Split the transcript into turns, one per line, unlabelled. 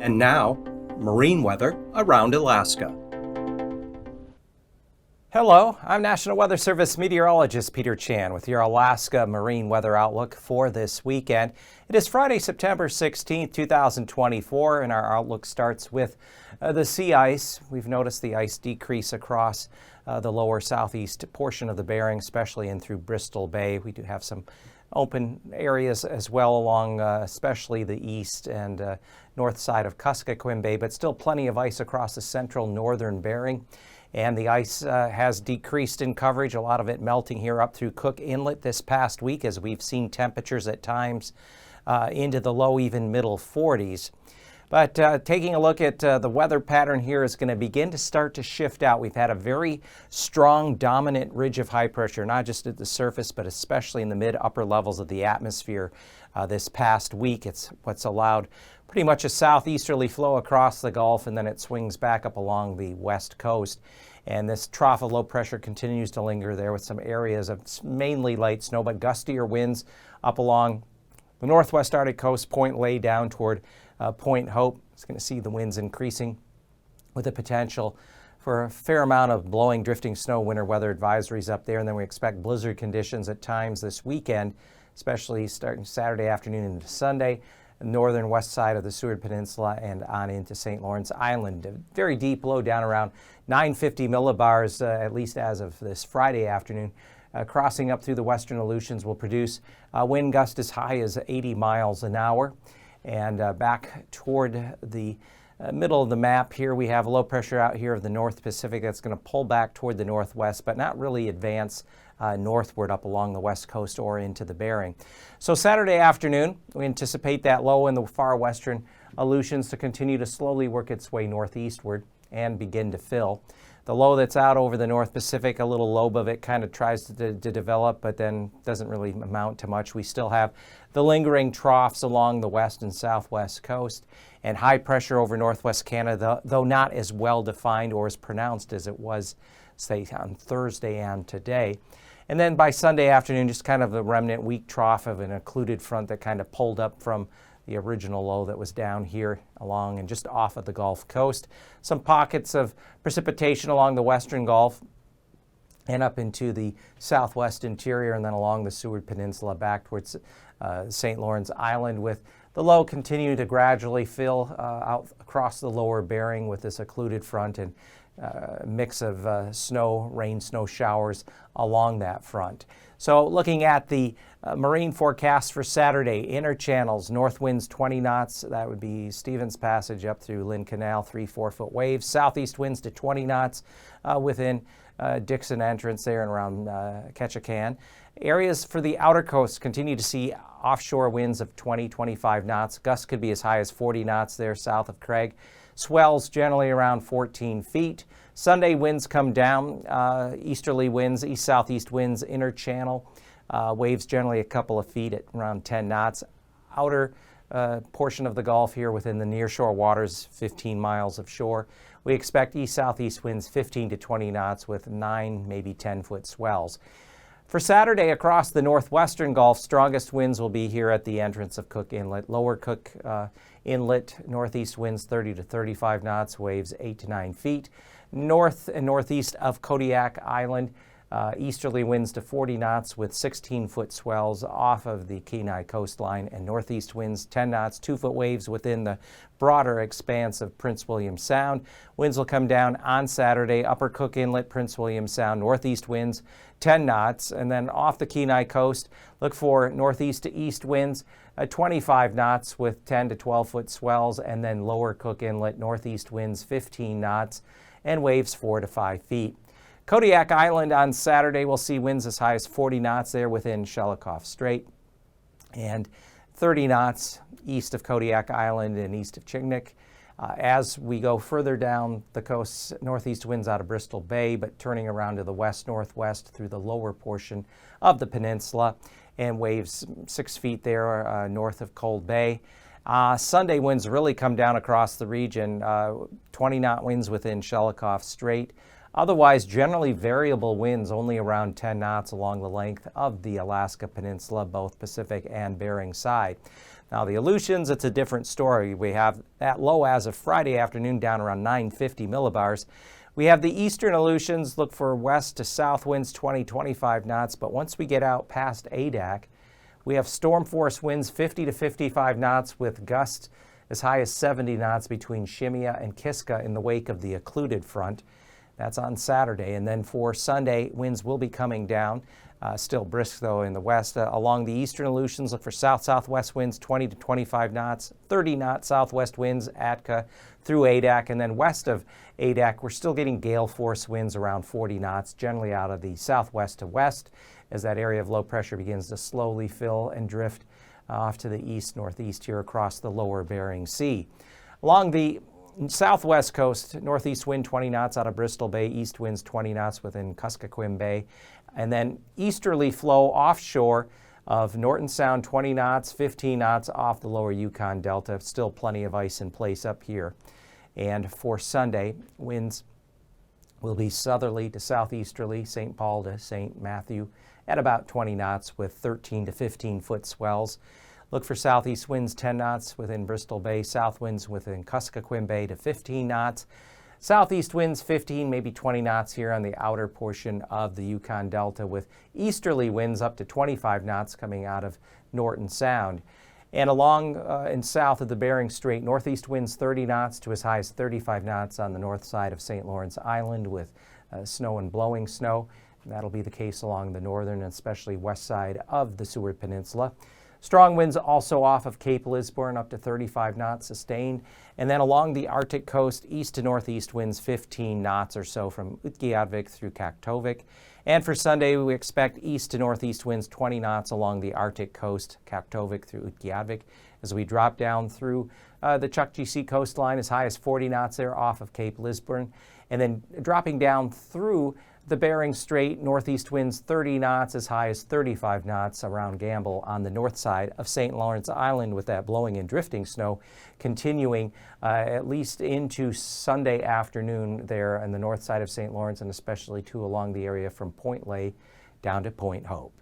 And now, marine weather around Alaska.
Hello, I'm National Weather Service Meteorologist Peter Chan with your Alaska Marine Weather Outlook for this weekend. It is Friday, September 16th, 2024, and our outlook starts with the sea ice. We've noticed the ice decrease across the lower southeast portion of the Bering, especially in through Bristol Bay. We do have some open areas as well along especially the east and north side of Kuskokwim Bay, but still plenty of ice across the central northern Bering. And the ice has decreased in coverage, a lot of it melting here up through Cook Inlet this past week, as we've seen temperatures at times into the low, even middle 40s. But taking a look at the weather pattern here is going to begin to start to shift out. We've had a very strong, dominant ridge of high pressure, not just at the surface, but especially in the mid-upper levels of the atmosphere this past week. It's what's allowed pretty much a southeasterly flow across the Gulf, and then it swings back up along the west coast. And this trough of low pressure continues to linger there with some areas of mainly light snow, but gustier winds up along the northwest Arctic coast, Point Lay down toward Point Hope. It's going to see the winds increasing with the potential for a fair amount of blowing, drifting snow, winter weather advisories up there. And then we expect blizzard conditions at times this weekend, especially starting Saturday afternoon into Sunday. Northern west side of the Seward Peninsula and on into St. Lawrence Island. A very deep low down around 950 millibars, at least as of this Friday afternoon. Crossing up through the western Aleutians will produce wind gusts as high as 80 miles an hour. And back toward the middle of the map here, we have low pressure out here of the North Pacific that's going to pull back toward the northwest, but not really advance northward up along the west coast or into the Bering. So Saturday afternoon, we anticipate that low in the far western Aleutians to continue to slowly work its way northeastward and begin to fill. The low that's out over the North Pacific, a little lobe of it kind of tries to develop, but then doesn't really amount to much. We still have the lingering troughs along the west and southwest coast and high pressure over northwest Canada, though not as well defined or as pronounced as it was, say, on Thursday and today. And then by Sunday afternoon, just kind of the remnant weak trough of an occluded front that kind of pulled up from the original low that was down here along and just off of the Gulf Coast. Some pockets of precipitation along the western Gulf and up into the southwest interior and then along the Seward Peninsula back towards St. Lawrence Island, with the low continuing to gradually fill out across the lower Bering with this occluded front and mix of snow, rain, snow showers along that front. So looking at the marine forecast for Saturday, inner channels, north winds 20 knots. That would be Stevens Passage up through Lynn Canal, 3-4 foot waves. Southeast winds to 20 knots within Dixon Entrance there and around Ketchikan. Areas for the outer coast continue to see offshore winds of 20-25 knots. Gusts could be as high as 40 knots there south of Craig. Swells generally around 14 feet. Sunday winds come down, easterly winds, east-southeast winds, inner channel. Waves generally a couple of feet at around 10 knots. Outer portion of the Gulf here within the nearshore waters, 15 miles of shore. We expect east-southeast winds 15 to 20 knots with 9, maybe 10-foot swells. For Saturday, across the northwestern Gulf, strongest winds will be here at the entrance of Cook Inlet. Lower Cook Inlet, northeast winds 30 to 35 knots, waves 8 to 9 feet. North and northeast of Kodiak Island, easterly winds to 40 knots with 16-foot swells off of the Kenai coastline, and northeast winds 10 knots, 2-foot waves within the broader expanse of Prince William Sound. Winds will come down on Saturday, upper Cook Inlet, Prince William Sound, northeast winds 10 knots, and then off the Kenai coast, look for northeast to east winds 25 knots with 10 to 12-foot swells, and then lower Cook Inlet, northeast winds 15 knots, and waves 4 to 5 feet. Kodiak Island on Saturday will see winds as high as 40 knots there within Shelikof Strait, and 30 knots east of Kodiak Island and east of Chignik. As we go further down the coast, northeast winds out of Bristol Bay, but turning around to the west-northwest through the lower portion of the peninsula, and waves 6 feet there north of Cold Bay. Sunday winds really come down across the region, 20-knot winds within Shelikof Strait. Otherwise, generally variable winds, only around 10 knots along the length of the Alaska Peninsula, both Pacific and Bering side. Now the Aleutians, it's a different story. We have that low as of Friday afternoon down around 950 millibars. We have the eastern Aleutians, look for west to south winds 20-25 knots, but once we get out past Adak, we have storm force winds 50 to 55 knots with gusts as high as 70 knots between Shemya and Kiska in the wake of the occluded front. That's on Saturday. And then for Sunday, winds will be coming down. Still brisk, though, in the west. Along the eastern Aleutians, look for south-southwest winds 20 to 25 knots, 30-knot southwest winds, Atka through Adak. And then west of Adak, we're still getting gale force winds around 40 knots, generally out of the southwest to west, as that area of low pressure begins to slowly fill and drift off to the east-northeast here across the lower Bering Sea. Along the southwest coast, northeast wind 20 knots out of Bristol Bay, east winds 20 knots within Kuskokwim Bay. And then easterly flow offshore of Norton Sound 20 knots, 15 knots off the lower Yukon Delta. Still plenty of ice in place up here. And for Sunday, winds will be southerly to southeasterly, St. Paul to St. Matthew at about 20 knots with 13 to 15 foot swells. Look for southeast winds 10 knots within Bristol Bay, south winds within Kuskokwim Bay to 15 knots. Southeast winds 15, maybe 20 knots here on the outer portion of the Yukon Delta, with easterly winds up to 25 knots coming out of Norton Sound. And along and south of the Bering Strait, northeast winds 30 knots to as high as 35 knots on the north side of St. Lawrence Island with snow and blowing snow. And that'll be the case along the northern and especially west side of the Seward Peninsula. Strong winds also off of Cape Lisburne up to 35 knots sustained. And then along the Arctic coast, east to northeast winds 15 knots or so from Utqiagvik through Kaktovik. And for Sunday, we expect east to northeast winds 20 knots along the Arctic coast, Kaktovik through Utqiagvik. As we drop down through the Chukchi Sea coastline, as high as 40 knots there off of Cape Lisburne. And then dropping down through the Bering Strait, northeast winds 30 knots as high as 35 knots around Gamble on the north side of St. Lawrence Island, with that blowing and drifting snow continuing at least into Sunday afternoon there on the north side of St. Lawrence, and especially too along the area from Point Lay down to Point Hope.